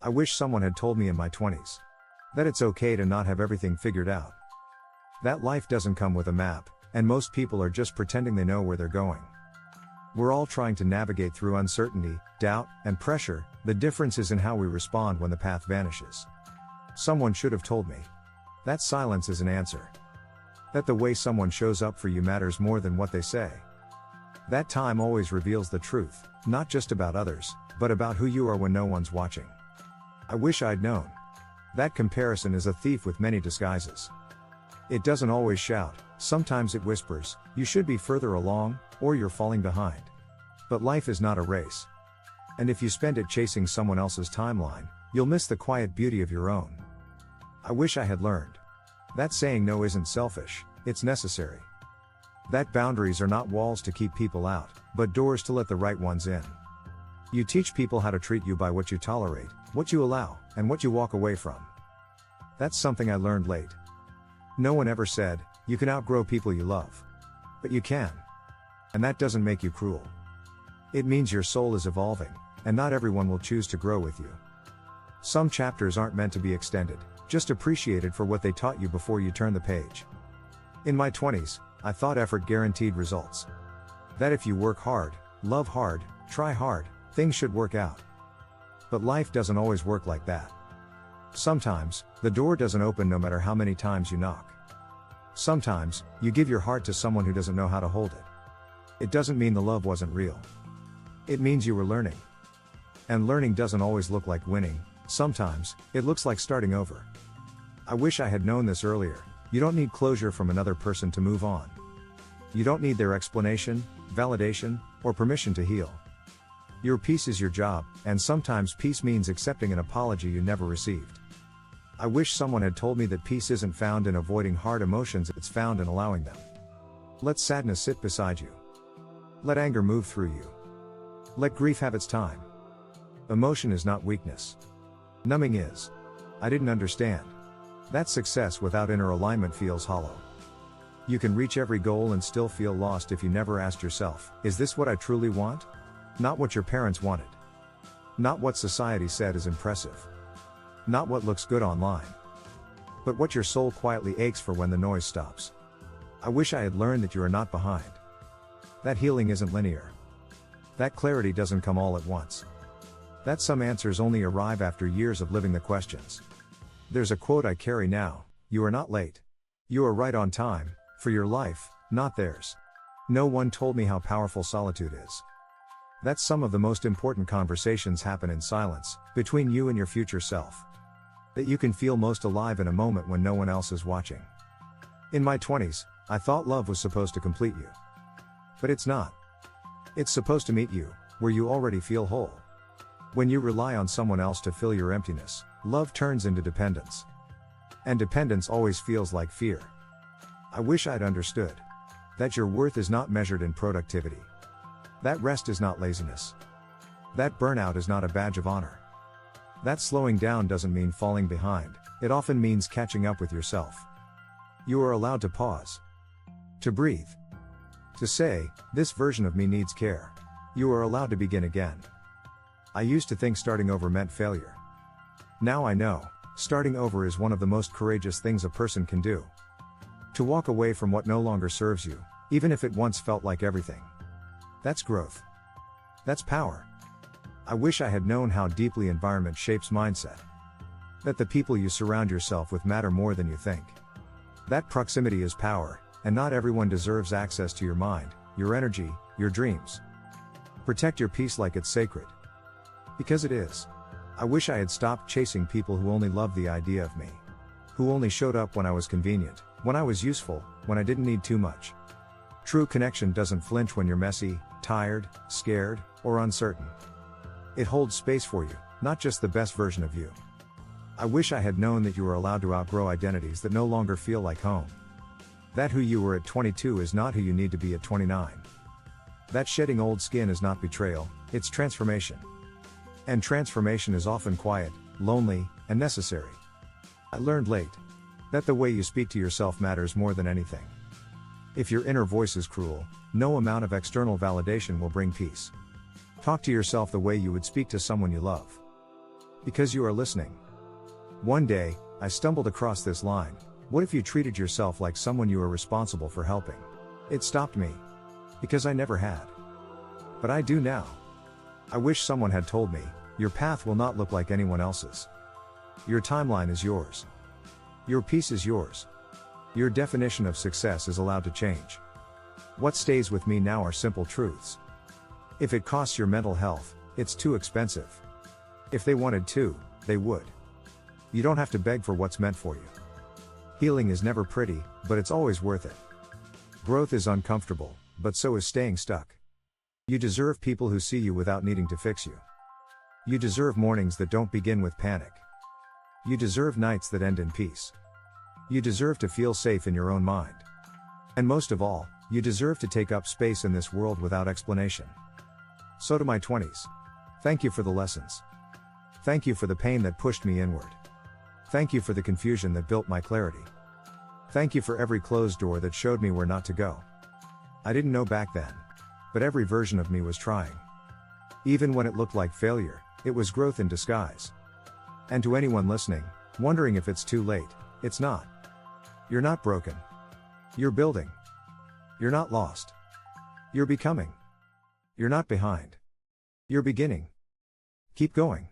I wish someone had told me in my 20s that it's okay to not have everything figured out. That life doesn't come with a map, and most people are just pretending they know where they're going. We're all trying to navigate through uncertainty, doubt, and pressure. The difference is in how we respond when the path vanishes. Someone should have told me that silence is an answer. That the way someone shows up for you matters more than what they say. That time always reveals the truth, not just about others, but about who you are when no one's watching. I wish I'd known. That comparison is a thief with many disguises. It doesn't always shout, sometimes it whispers, you should be further along, or you're falling behind. But life is not a race. And if you spend it chasing someone else's timeline, you'll miss the quiet beauty of your own. I wish I had learned that saying no isn't selfish, it's necessary. That boundaries are not walls to keep people out, but doors to let the right ones in. You teach people how to treat you by what you tolerate, what you allow, and what you walk away from. That's something I learned late. No one ever said, you can outgrow people you love. But you can. And that doesn't make you cruel. It means your soul is evolving, and not everyone will choose to grow with you. Some chapters aren't meant to be extended, just appreciated for what they taught you before you turn the page. In my 20s, I thought effort guaranteed results. That if you work hard, love hard, try hard, things should work out. But life doesn't always work like that. Sometimes, the door doesn't open no matter how many times you knock. Sometimes, you give your heart to someone who doesn't know how to hold it. It doesn't mean the love wasn't real. It means you were learning. And learning doesn't always look like winning, sometimes, it looks like starting over. I wish I had known this earlier. You don't need closure from another person to move on. You don't need their explanation, validation, or permission to heal. Your peace is your job, and sometimes peace means accepting an apology you never received. I wish someone had told me that peace isn't found in avoiding hard emotions, it's found in allowing them. Let sadness sit beside you. Let anger move through you. Let grief have its time. Emotion is not weakness. Numbing is. I didn't understand. That success without inner alignment feels hollow. You can reach every goal and still feel lost if you never asked yourself, is this what I truly want? Not what your parents wanted. Not what society said is impressive. Not what looks good online. But what your soul quietly aches for when the noise stops. I wish I had learned that you are not behind. That healing isn't linear. That clarity doesn't come all at once. That some answers only arrive after years of living the questions. There's a quote I carry now, you are not late. You are right on time, for your life, not theirs. No one told me how powerful solitude is. That some of the most important conversations happen in silence, between you and your future self. That you can feel most alive in a moment when no one else is watching. In my 20s, I thought love was supposed to complete you. But it's not. It's supposed to meet you, where you already feel whole. When you rely on someone else to fill your emptiness, love turns into dependence. And dependence always feels like fear. I wish I'd understood that your worth is not measured in productivity. That rest is not laziness. That burnout is not a badge of honor. That slowing down doesn't mean falling behind, it often means catching up with yourself. You are allowed to pause. To breathe. To say, this version of me needs care. You are allowed to begin again. I used to think starting over meant failure. Now I know, starting over is one of the most courageous things a person can do. To walk away from what no longer serves you, even if it once felt like everything. That's growth. That's power. I wish I had known how deeply environment shapes mindset. That the people you surround yourself with matter more than you think. That proximity is power, and not everyone deserves access to your mind, your energy, your dreams. Protect your peace like it's sacred. Because it is. I wish I had stopped chasing people who only loved the idea of me. Who only showed up when I was convenient, when I was useful, when I didn't need too much. True connection doesn't flinch when you're messy, tired, scared, or uncertain. It holds space for you, not just the best version of you. I wish I had known that you were allowed to outgrow identities that no longer feel like home. That who you were at 22 is not who you need to be at 29. That shedding old skin is not betrayal, it's transformation. And transformation is often quiet, lonely, and necessary. I learned late that the way you speak to yourself matters more than anything. If your inner voice is cruel, no amount of external validation will bring peace. Talk to yourself the way you would speak to someone you love. Because you are listening. One day, I stumbled across this line: what if you treated yourself like someone you are responsible for helping? It stopped me. Because I never had. But I do now. I wish someone had told me, your path will not look like anyone else's. Your timeline is yours. Your peace is yours. Your definition of success is allowed to change. What stays with me now are simple truths. If it costs your mental health, it's too expensive. If they wanted to, they would. You don't have to beg for what's meant for you. Healing is never pretty, but it's always worth it. Growth is uncomfortable, but so is staying stuck. You deserve people who see you without needing to fix you. You deserve mornings that don't begin with panic. You deserve nights that end in peace. You deserve to feel safe in your own mind. And most of all, you deserve to take up space in this world without explanation. So to my 20s. Thank you for the lessons. Thank you for the pain that pushed me inward. Thank you for the confusion that built my clarity. Thank you for every closed door that showed me where not to go. I didn't know back then. But every version of me was trying. Even when it looked like failure, it was growth in disguise. And to anyone listening, wondering if it's too late, it's not. You're not broken. You're building. You're not lost. You're becoming. You're not behind. You're beginning. Keep going.